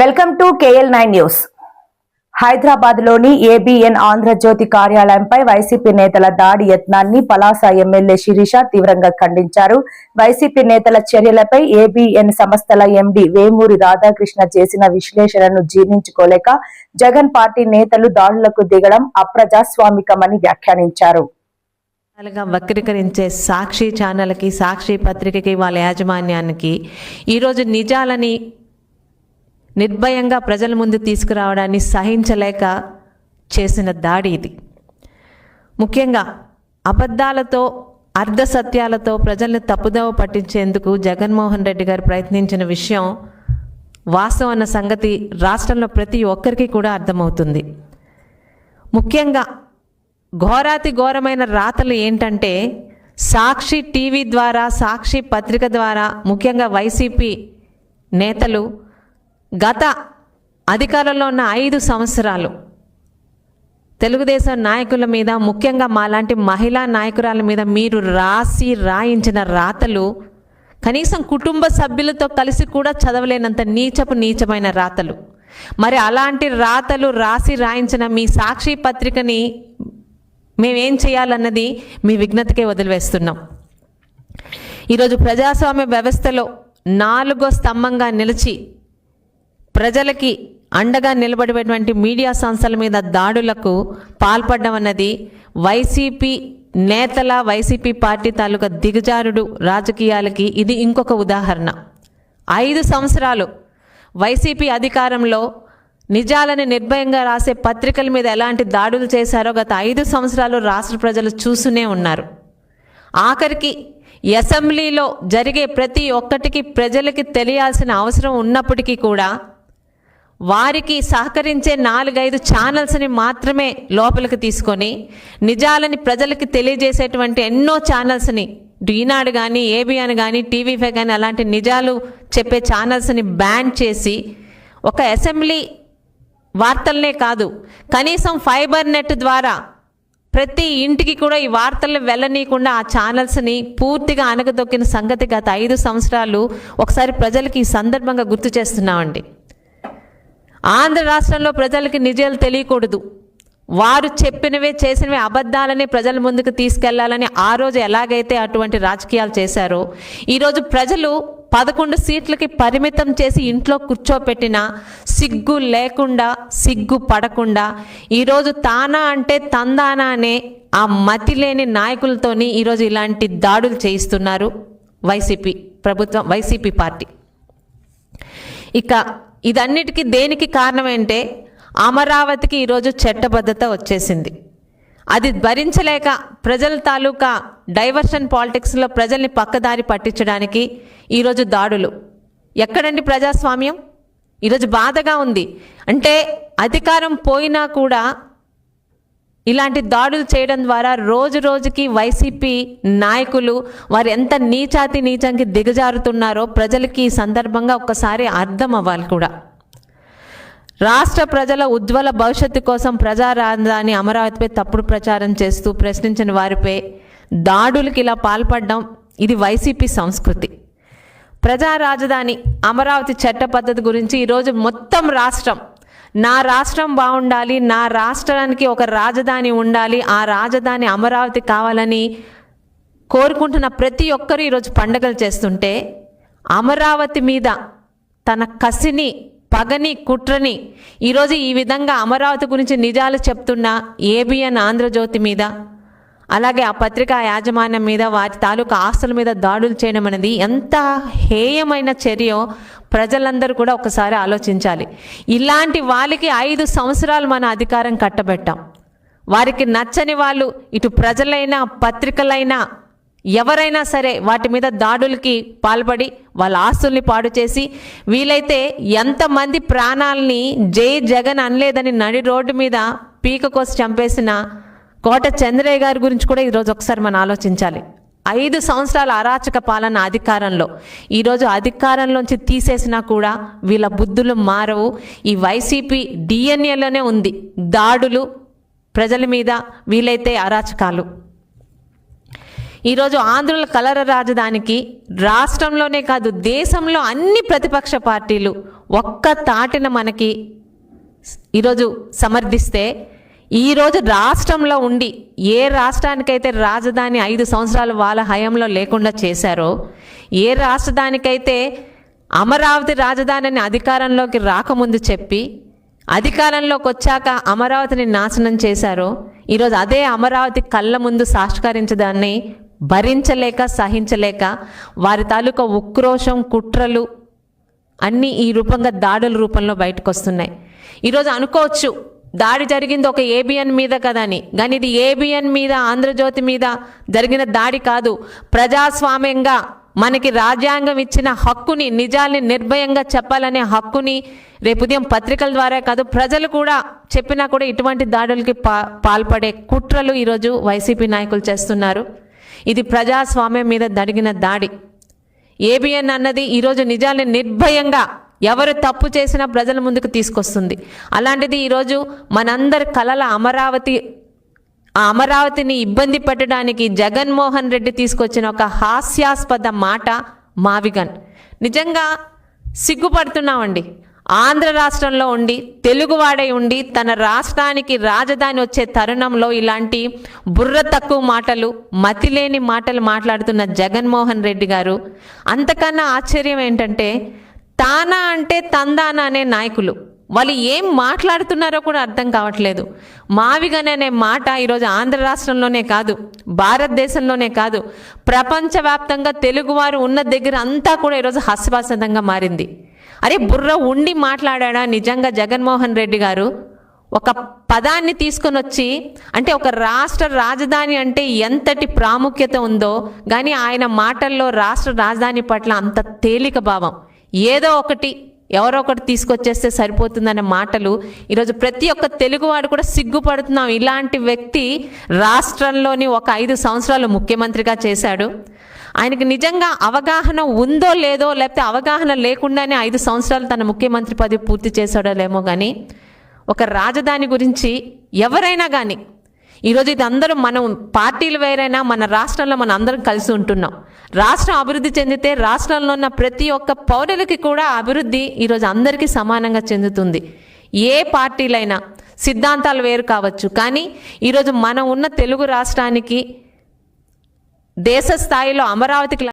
Welcome to KL9 news. Hyderabad లోని ABN Andhra Jyothi కార్యాలయంపై YCP నేతల దాడి యత్నాన్ని పలాస ఎమ్మెల్యే శిరీష తీవ్రంగా ఖండించారు. వైసీపీ నేతల చర్యలపై ABN సంస్థల MD వేమూరి రాధాకృష్ణ చేసిన విశ్లేషణను జీర్ణించుకోలేక జగన్ పార్టీ నేతలు దాడులకు దిగడం అప్రజాస్వామికమని వ్యాఖ్యానించారు. వక్రీకరించే సాక్షి ఛానల్కి, సాక్షి పత్రికకి, వాళ్ళ యాజమాన్యానికి ఈరోజు నిజాలని నిర్భయంగా ప్రజల ముందు తీసుకురావడాన్ని సహించలేక చేసిన దాడి ఇది. ముఖ్యంగా అబద్ధాలతో, అర్ధ సత్యాలతో ప్రజల్ని తప్పుదోవ పట్టించేందుకు జగన్మోహన్ రెడ్డి గారు ప్రయత్నించిన విషయం వాస్తవం అన్న సంగతి రాష్ట్రంలో ప్రతి ఒక్కరికి కూడా అర్థమవుతుంది. ముఖ్యంగా ఘోరాతి ఘోరమైన రాతలు ఏంటంటే, సాక్షి టీవీ ద్వారా, సాక్షి పత్రిక ద్వారా ముఖ్యంగా వైసీపీ నేతలు గత అధికారంలో ఉన్న 5 సంవత్సరాలు తెలుగుదేశం నాయకుల మీద, ముఖ్యంగా మాలాంటి మహిళా నాయకురాల మీద మీరు రాయించిన రాతలు కనీసం కుటుంబ సభ్యులతో కలిసి కూడా చదవలేనంత నీచమైన రాతలు. మరి అలాంటి రాతలు రాయించిన మీ సాక్షి పత్రికని మేమేం చేయాలన్నది మీ విజ్ఞతకే వదిలివేస్తున్నాం. ఈరోజు ప్రజాస్వామ్య వ్యవస్థలో 4వ స్తంభంగా నిలిచి ప్రజలకి అండగా నిలబడేటువంటి మీడియా సంస్థల మీద దాడులకు పాల్పడడం అన్నది వైసీపీ నేతల, వైసీపీ పార్టీ తాలూకా దిగజారుడు రాజకీయాలకి ఇది ఇంకొక ఉదాహరణ. 5 సంవత్సరాలు వైసీపీ అధికారంలో నిజాలని నిర్భయంగా రాసే పత్రికల మీద ఎలాంటి దాడులు చేశారో గత 5 సంవత్సరాలు రాష్ట్ర ప్రజలు చూస్తూనే ఉన్నారు. ఆఖరికి అసెంబ్లీలో జరిగే ప్రతి ఒక్కటికి ప్రజలకి తెలియాల్సిన అవసరం ఉన్నప్పటికీ కూడా వారికి సహకరించే 4-5 ఛానల్స్ని మాత్రమే లోపలికి తీసుకొని నిజాలని ప్రజలకి తెలియజేసేటువంటి ఎన్నో ఛానల్స్ని, ఈనాడు కానీ, ABN కానీ, TV5 కానీ అలాంటి నిజాలు చెప్పే ఛానల్స్ని బ్యాన్ చేసి ఒక అసెంబ్లీ వార్తలనే కాదు, కనీసం ఫైబర్ నెట్ ద్వారా ప్రతి ఇంటికి కూడా ఈ వార్తలు వెళ్ళనీయకుండా ఆ ఛానల్స్ని పూర్తిగా అనగదొక్కిన సంగతి గత 5 సంవత్సరాలు ఒకసారి ప్రజలకి ఈ సందర్భంగా గుర్తు చేస్తున్నామండి. ఆంధ్ర రాష్ట్రంలో ప్రజలకి నిజాలు తెలియకూడదు, వారు చెప్పినవే చేసినవే అబద్ధాలని ప్రజల ముందుకు తీసుకెళ్లాలని ఆ రోజు ఎలాగైతే అటువంటి రాజకీయాలు చేశారో ఈరోజు ప్రజలు 11 సీట్లకి పరిమితం చేసి ఇంట్లో కూర్చోపెట్టిన సిగ్గు లేకుండా, సిగ్గు పడకుండా ఈరోజు తానా అంటే తందానా అనే ఆ మతి లేని నాయకులతోని ఈరోజు ఇలాంటి దాడులు చేయిస్తున్నారు వైసీపీ ప్రభుత్వం, వైసీపీ పార్టీ. ఇక ఇదన్నిటికీ దేనికి కారణం అంటే అమరావతికి ఈరోజు చట్టబద్ధత వచ్చేసింది. అది భరించలేక ప్రజల తాలూకా డైవర్షన్ పాలిటిక్స్లో ప్రజల్ని పక్కదారి పట్టించడానికి ఈరోజు దాడులు. ఎక్కడండి ప్రజాస్వామ్యం? ఈరోజు బాధగా ఉంది. అంటే అధికారం పోయినా కూడా ఇలాంటి దాడులు చేయడం ద్వారా రోజు రోజుకి వైసీపీ నాయకులు వారు ఎంత నీచానికి దిగజారుతున్నారో ప్రజలకి ఈ సందర్భంగా ఒక్కసారి అర్థం అవ్వాలి కూడా. రాష్ట్ర ప్రజల ఉజ్వల భవిష్యత్తు కోసం ప్రజా రాజధాని అమరావతిపై తప్పుడు ప్రచారం చేస్తూ ప్రశ్నించిన వారిపై దాడులకి ఇలా పాల్పడడం ఇది వైసీపీ సంస్కృతి. ప్రజా రాజధాని అమరావతి చట్ట పద్ధతి గురించి ఈరోజు మొత్తం రాష్ట్రం, నా రాష్ట్రం బాగుండాలి, నా రాష్ట్రానికి ఒక రాజధాని ఉండాలి, ఆ రాజధాని అమరావతి కావాలని కోరుకుంటున్న ప్రతి ఒక్కరూ ఈరోజు పండుగలు చేస్తుంటే అమరావతి మీద తన కసిని, పగని, కుట్రని ఈరోజు ఈ విధంగా అమరావతి గురించి నిజాలు చెప్తున్న ABN ఆంధ్రజ్యోతి మీద, అలాగే ఆ పత్రికా యాజమాన్యం మీద, వారి తాలూకా ఆస్తుల మీద దాడులు చేయడం అనేది ఎంత హేయమైన చర్యో ప్రజలందరూ కూడా ఒకసారి ఆలోచించాలి. ఇలాంటి వాళ్ళకి 5 సంవత్సరాలు మన అధికారం కట్టబెట్టాం. వారికి నచ్చని వాళ్ళు, ఇటు ప్రజలైనా పత్రికలైనా ఎవరైనా సరే వాటి మీద దాడులకి పాల్పడి వాళ్ళ ఆస్తుల్ని పాడు చేసి, వీలైతే ఎంతమంది ప్రాణాలని జై జగన్ అనలేదని నడి రోడ్డు మీద పీక కోసి చంపేసిన కోట చంద్రయ్య గారి గురించి కూడా ఈరోజు ఒకసారి మనం ఆలోచించాలి. 5 సంవత్సరాల అరాచక పాలన అధికారంలో ఈరోజు అధికారంలోంచి తీసేసినా కూడా వీళ్ళ బుద్ధులు మారవు. ఈ వైసీపీ DNAలోనే ఉంది దాడులు, ప్రజల మీద వీలైతే అరాచకాలు. ఈరోజు ఆంధ్రుల కలర రాజధానికి రాష్ట్రంలోనే కాదు దేశంలో అన్ని ప్రతిపక్ష పార్టీలు ఒక్క తాటిన మనకి ఈరోజు సమర్థిస్తే, ఈరోజు రాష్ట్రంలో ఉండి ఏ రాష్ట్రానికైతే రాజధాని 5 సంవత్సరాలు వాళ్ళ హయాంలో లేకుండా చేశారో, ఏ రాష్ట్రానికైతే అమరావతి రాజధానిని అధికారంలోకి రాకముందు చెప్పి అధికారంలోకి వచ్చాక అమరావతిని నాశనం చేశారో, ఈరోజు అదే అమరావతి కళ్ళ ముందు సాక్షాత్కరించడాన్ని భరించలేక సహించలేక వారి తాలూకా ఉక్రోషం, కుట్రలు అన్నీ ఈ రూపంగా దాడుల రూపంలో బయటకు వస్తున్నాయి. ఈరోజు అనుకోవచ్చు దాడి జరిగింది ఒక ఏబిఎన్ మీద కదా అని, కానీ ఇది ఏబిఎన్ మీద, ఆంధ్రజ్యోతి మీద జరిగిన దాడి కాదు. ప్రజాస్వామ్యంగా మనకి రాజ్యాంగం ఇచ్చిన హక్కుని, నిజాల్ని నిర్భయంగా చెప్పాలనే హక్కుని రేపు ఉదయం పత్రికల ద్వారా కాదు, ప్రజలు కూడా చెప్పినా కూడా ఇటువంటి దాడులకి పాల్పడే కుట్రలు ఈరోజు వైసీపీ నాయకులు చేస్తున్నారు. ఇది ప్రజాస్వామ్యం మీద జరిగిన దాడి. ఏబిఎన్ అన్నది ఈరోజు నిజాల్ని నిర్భయంగా ఎవరు తప్పు చేసినా ప్రజల ముందుకు తీసుకొస్తుంది. అలాంటిది ఈరోజు మనందరి కలల అమరావతిని ఇబ్బంది పెట్టడానికి జగన్మోహన్ రెడ్డి తీసుకొచ్చిన ఒక హాస్యాస్పద మాట మావిగన్. నిజంగా సిగ్గుపడుతున్నామండి. ఆంధ్ర రాష్ట్రంలో ఉండి, తెలుగువాడై ఉండి, తన రాష్ట్రానికి రాజధాని వచ్చే తరుణంలో ఇలాంటి బుర్ర తక్కువ మాటలు, మతిలేని మాటలు మాట్లాడుతున్న జగన్మోహన్ రెడ్డి గారు. అంతకన్నా ఆశ్చర్యం ఏంటంటే, తానా అంటే తందానా అనే నాయకులు వాళ్ళు ఏం మాట్లాడుతున్నారో కూడా అర్థం కావట్లేదు. మావిగన్ అనే మాట ఈరోజు ఆంధ్ర రాష్ట్రంలోనే కాదు, భారతదేశంలోనే కాదు, ప్రపంచవ్యాప్తంగా తెలుగువారు ఉన్న దగ్గర అంతా కూడా ఈరోజు హాస్యాస్పదంగా మారింది. అరే, బుర్ర ఉండి మాట్లాడా నిజంగా జగన్మోహన్ రెడ్డి గారు? ఒక పదాన్ని తీసుకొని వచ్చి, అంటే ఒక రాష్ట్ర రాజధాని అంటే ఎంతటి ప్రాముఖ్యత ఉందో, కానీ ఆయన మాటల్లో రాష్ట్ర రాజధాని పట్ల అంత తేలిక భావం, ఏదో ఒకటి ఎవరో ఒకటి తీసుకొచ్చేస్తే సరిపోతుందనే మాటలు ఈరోజు ప్రతి ఒక్క తెలుగువాడు కూడా సిగ్గుపడుతున్నాం. ఇలాంటి వ్యక్తి రాష్ట్రంలోని ఒక 5 సంవత్సరాలు ముఖ్యమంత్రిగా చేశాడు. ఆయనకి నిజంగా అవగాహన ఉందో లేదో, లేకపోతే అవగాహన లేకుండానే 5 సంవత్సరాలు తన ముఖ్యమంత్రి పదవి పూర్తి చేశాడో లేమో, కానీ ఒక రాజధాని గురించి ఎవరైనా కానీ ఈరోజు ఇది అందరూ, మనం పార్టీలు వేరైనా మన రాష్ట్రంలో మనం అందరం కలిసి ఉంటున్నాం. రాష్ట్రం అభివృద్ధి చెందితే రాష్ట్రంలో ఉన్న ప్రతి ఒక్క పౌరులకి కూడా అభివృద్ధి ఈరోజు అందరికీ సమానంగా చెందుతుంది. ఏ పార్టీలైనా సిద్ధాంతాలు వేరు కావచ్చు, కానీ ఈరోజు మనం ఉన్న తెలుగు రాష్ట్రానికి దేశ స్థాయిలో అమరావతికి